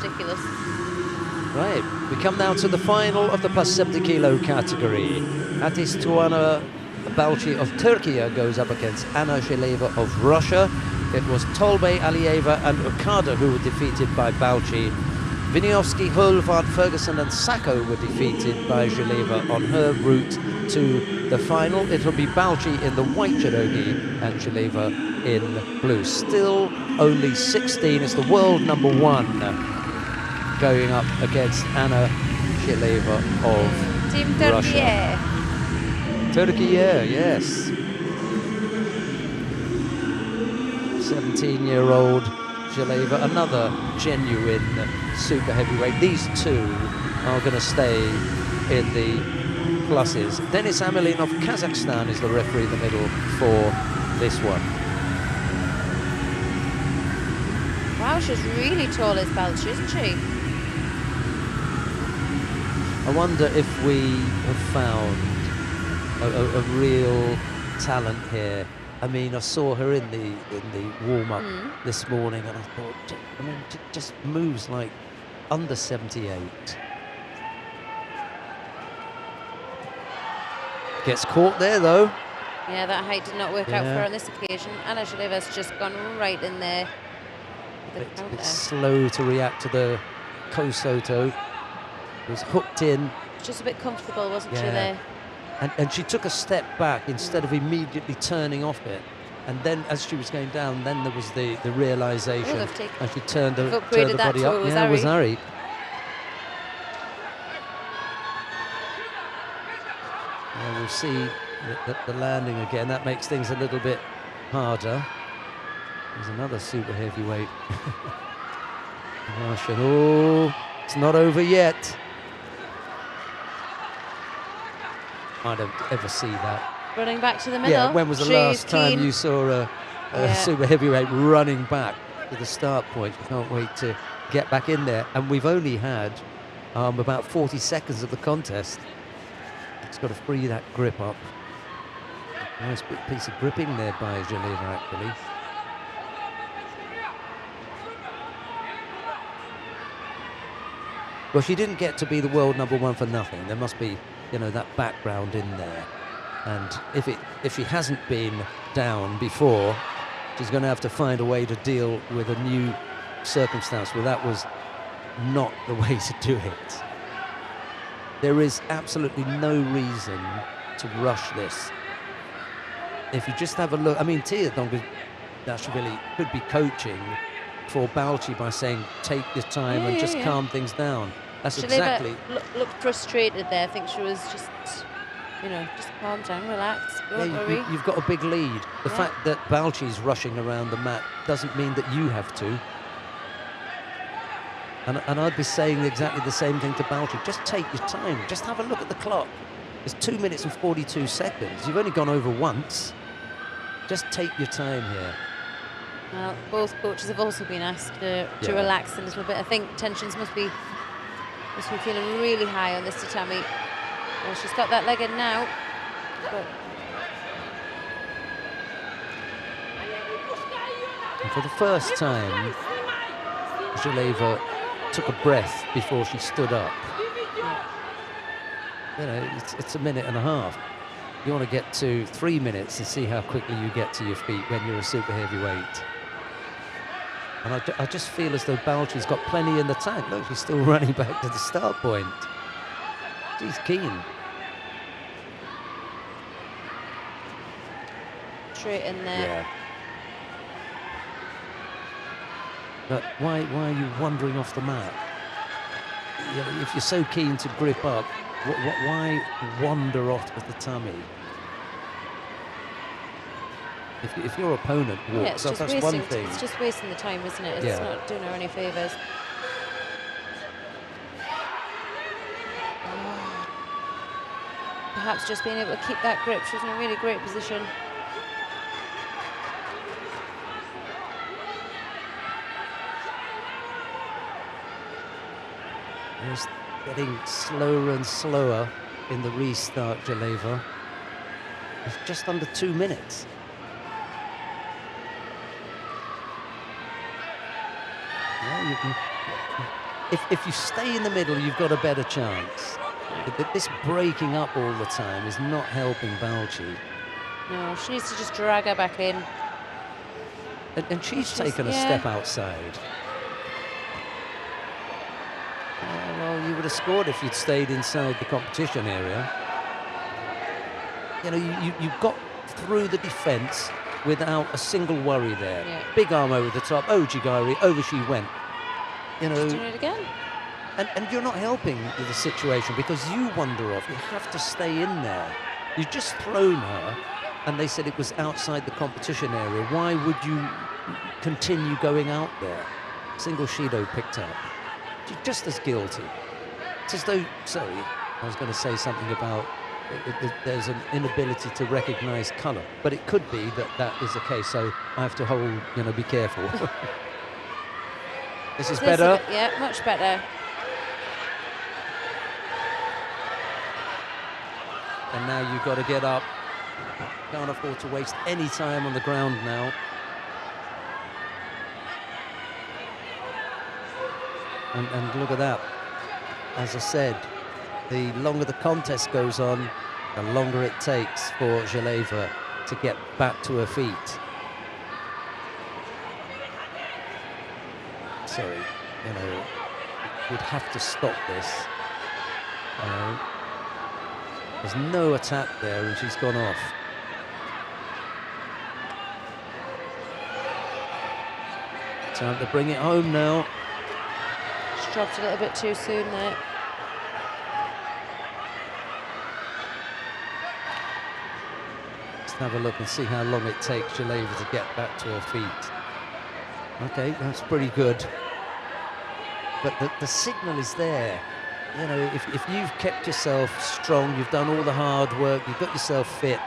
ridiculous. Right, we come now to the final of the plus 70 kilo category. Hatice Tuana BALCI of Turkey goes up against Anna ZHELEVA of Russia. It was Tolbe Alieva and Okada who were defeated by BALCI. Viniovski, Hulvad, Ferguson and Sacco were defeated by ZHELEVA on her route to the final. It'll be BALCI in the white judogi and ZHELEVA in blue. Still only 16. It's the world #1 going up against Anna ZHELEVA of Team Russia. Turkey, yes. 17-year-old ZHELEVA, another genuine super heavyweight. These two are going to stay in the pluses. Denis Amelin of Kazakhstan is the referee in the middle for this one. Wow, she's really tall as BALCI, isn't she? I wonder if we have found a real talent here. I mean, I saw her in the warm-up this morning, and I thought, I mean, it just moves like under 78. Gets caught there, though. Yeah, that height did not work out for her on this occasion. Anna ZHELEVA's just gone right in there. It's slow to react to the Kosoto. It was hooked in. Just a bit comfortable, wasn't she, there? And she took a step back instead of immediately turning off it. And then as she was going down, then there was the realisation. And she turned her body up. Yeah, it was Ari. Yeah, we'll see the landing again. That makes things a little bit harder. There's another super heavyweight. Russian. Oh, it's not over yet. I don't ever see that. Running back to the middle. Yeah, when was the last time you saw a super heavyweight running back to the start point? I can't wait to get back in there. And we've only had about 40 seconds of the contest. It's got to free that grip up. Nice big piece of gripping there by ZHELEVA, actually. Well, she didn't get to be the world #1 for nothing. There must be, you know, that background in there. And if she hasn't been down before, she's going to have to find a way to deal with a new circumstance. Well, that was not the way to do it. There is absolutely no reason to rush this. If you just have a look, I mean, Tia Dongashvili could be coaching for BALCI by saying, take your time and just calm things down. That's exactly. Looked frustrated there. I think she was just, you know, just calm down, relax, don't worry. You've got a big lead. The fact that BALCI's rushing around the mat doesn't mean that you have to. And I'd be saying exactly the same thing to BALCI. Just take your time. Just have a look at the clock. It's 2 minutes and 42 seconds. You've only gone over once. Just take your time here. Well, both coaches have also been asked to relax a little bit. I think tensions must be feeling really high on this tatami. Well, she's got that leg in now. But and for the first time, ZHELEVA took a breath before she stood up. You know, it's a minute and a half. You want to get to 3 minutes and see how quickly you get to your feet when you're a super heavyweight. And I just feel as though BALCI's got plenty in the tank. Look, she's still running back to the start point. She's keen. Straight in there. Yeah. But why are you wandering off the mat? You know, if you're so keen to grip up, why wander off with the tummy? If your opponent walks up, that's one thing. It's just wasting the time, isn't it? It's not doing her any favours. Perhaps just being able to keep that grip. She was in a really great position. It's getting slower and slower in the restart, ZHELEVA. It's just under 2 minutes. Yeah, if you stay in the middle, you've got a better chance. This breaking up all the time is not helping BALCI. No, she needs to just drag her back in. And she's taken a step outside. Well, you would have scored if you'd stayed inside the competition area. You know, you got through the defence without a single worry there. Yeah. Big arm over the top, Ojigari, over she went. You know, Just doing it again. And you're not helping with the situation because you wander off. You have to stay in there. You've just thrown her, and they said it was outside the competition area. Why would you continue going out there? Single Shido picked up. She's just as guilty. It's as though, sorry, I was going to say something about there's an inability to recognise colour, but it could be that is the case. So I have to hold, you know, be careful. This is better. Yeah, much better. And now you've got to get up. Can't afford to waste any time on the ground now. And look at that. As I said, the longer the contest goes on, the longer it takes for ZHELEVA to get back to her feet. Sorry, you know, we'd have to stop this. There's no attack there, and she's gone off. Time to bring it home now. She dropped a little bit too soon there. Let's have a look and see how long it takes ZHELEVA to get back to her feet. Okay, that's pretty good. But the signal is there. You know, if you've kept yourself strong, you've done all the hard work, you've got yourself fit,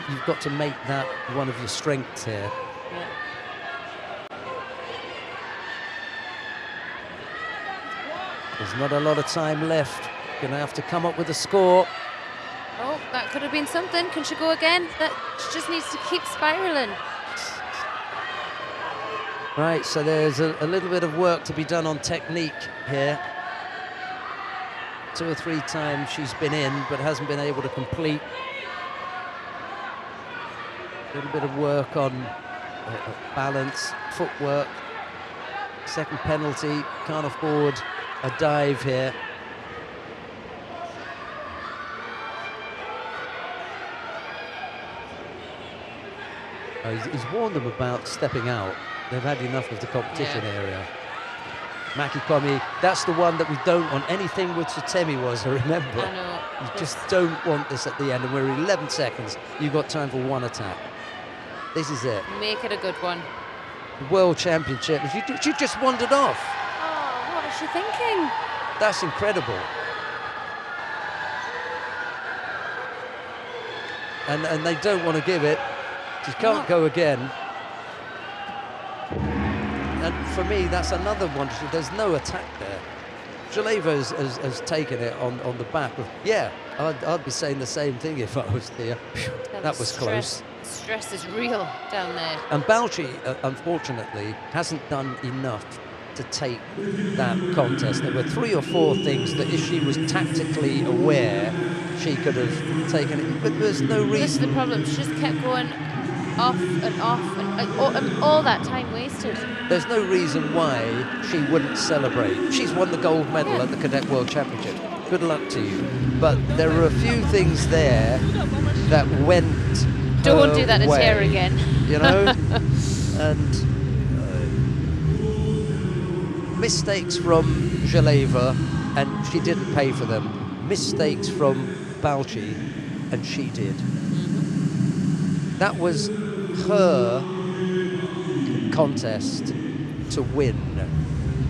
you've got to make that one of your strengths here. Yeah. There's not a lot of time left. Gonna have to come up with a score. Oh, that could have been something. Can she go again? She just needs to keep spiralling. Right, so there's a little bit of work to be done on technique here. 2 or 3 times she's been in, but hasn't been able to complete. A little bit of work on balance, footwork. Second penalty, can't afford a dive here. He's warned them about stepping out. They've had enough of the competition area. Makikomi, that's the one that we don't want. Anything with Tsutemi was, remember. I know. You just don't want this at the end, and we're 11 seconds. You've got time for one attack. This is it. Make it a good one. World Championship. She just wandered off. Oh, what was she thinking? That's incredible. And they don't want to give it. She can't go again. And for me, that's another one. There's no attack there. ZHELEVA has taken it on the back of, yeah, I'd be saying the same thing if I was there. That was close. Stress is real down there. And BALCI, unfortunately, hasn't done enough to take that contest. There were 3 or 4 things that if she was tactically aware, she could have taken it. But there's no reason. This is the problem. She just kept going off and off, and all that time wasted. There's no reason why she wouldn't celebrate. She's won the gold medal at the Cadet World Championship. Good luck to you. But there are a few things there that went Don't do that to way, Tara again. You know? And mistakes from ZHELEVA, and she didn't pay for them. Mistakes from BALCI, and she did. That was her contest to win,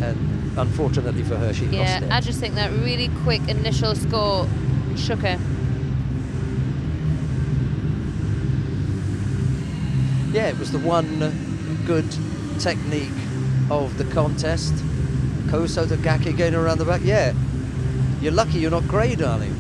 and unfortunately for her, she lost it. I just think that really quick initial score shook her. Yeah, it was the one good technique of the contest. Koso to Gaki going around the back. Yeah, you're lucky you're not grey, darling.